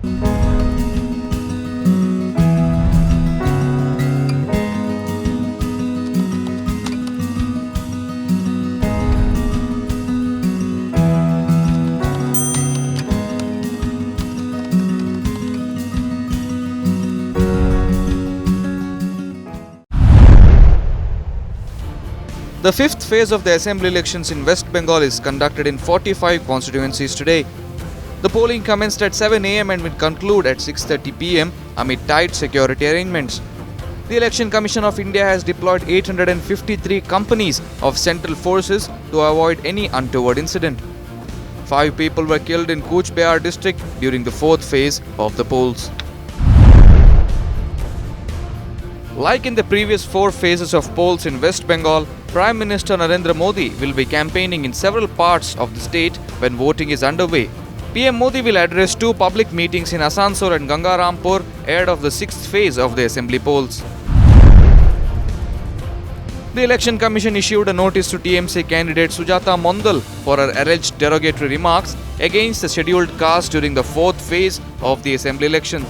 The fifth phase of the assembly elections in West Bengal is conducted in 45 constituencies today. The polling commenced at 7 am and will conclude at 6:30 pm amid tight security arrangements. The Election Commission of India has deployed 853 companies of central forces to avoid any untoward incident. 5 people were killed in Cooch Behar district during the fourth phase of the polls. Like in the previous 4 phases of polls in West Bengal, Prime Minister Narendra Modi will be campaigning in several parts of the state when voting is underway. PM Modi will address 2 public meetings in Asansol and Gangarampur ahead of the 6th phase of the assembly polls. The Election Commission issued a notice to TMC candidate Sujata Mondal for her alleged derogatory remarks against the scheduled caste during the 4th phase of the assembly election.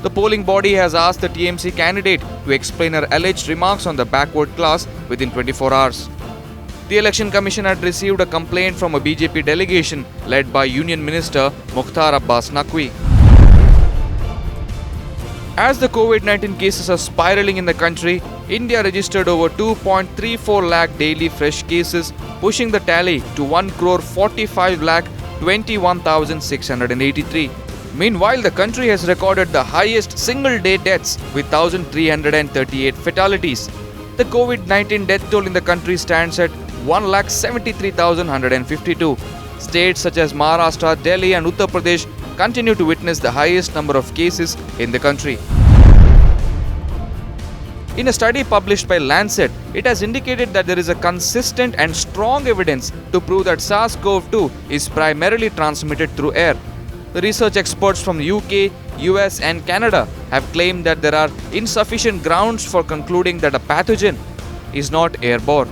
The polling body has asked the TMC candidate to explain her alleged remarks on the backward class within 24 hours. The Election Commission had received a complaint from a BJP delegation led by Union Minister Mukhtar Abbas Naqvi. As the COVID-19 cases are spiraling in the country, India registered over 2.34 lakh daily fresh cases, pushing the tally to 1,45 lakh 21,683. Meanwhile, the country has recorded the highest single-day deaths with 1,338 fatalities. The COVID-19 death toll in the country stands at 1,73,152. States such as Maharashtra, Delhi and Uttar Pradesh continue to witness the highest number of cases in the country. In a study published by Lancet, it has indicated that there is a consistent and strong evidence to prove that SARS-CoV-2 is primarily transmitted through air. The research experts from the UK, US and Canada have claimed that there are insufficient grounds for concluding that a pathogen is not airborne.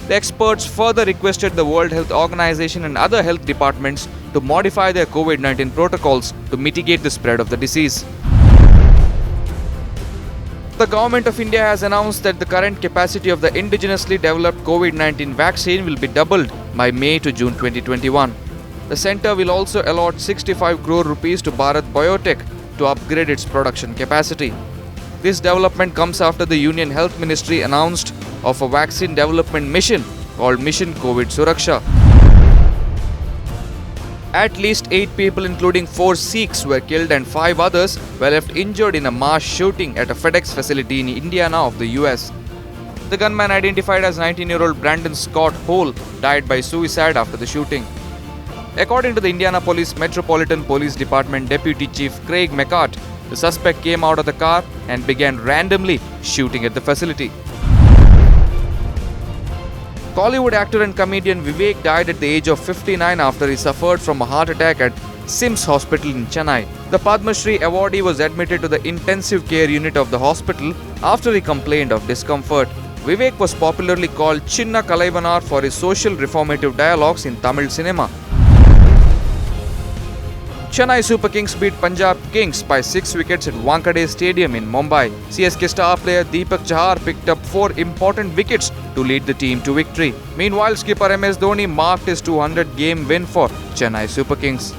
The experts further requested the World Health Organization and other health departments to modify their COVID-19 protocols to mitigate the spread of the disease. The Government of India has announced that the current capacity of the indigenously developed COVID-19 vaccine will be doubled by May to June 2021. The centre will also allot 65 crore rupees to Bharat Biotech to upgrade its production capacity. This development comes after the Union Health Ministry announced of a vaccine development mission called Mission COVID Suraksha. At least 8 people including 4 Sikhs were killed and 5 others were left injured in a mass shooting at a FedEx facility in Indiana of the US. The gunman, identified as 19-year-old Brandon Scott Hole, died by suicide after the shooting. According to the Indianapolis Metropolitan Police Department Deputy Chief Craig McCart, the suspect came out of the car and began randomly shooting at the facility. Bollywood actor and comedian Vivek died at the age of 59 after he suffered from a heart attack at SIMS Hospital in Chennai. The Padma Shri awardee was admitted to the intensive care unit of the hospital after he complained of discomfort. Vivek was popularly called Chinna Kalaivanar for his social reformative dialogues in Tamil cinema. Chennai Super Kings beat Punjab Kings by 6 wickets at Wankhede Stadium in Mumbai. CSK star player Deepak Chahar picked up 4 important wickets to lead the team to victory. Meanwhile, skipper MS Dhoni marked his 200-game win for Chennai Super Kings.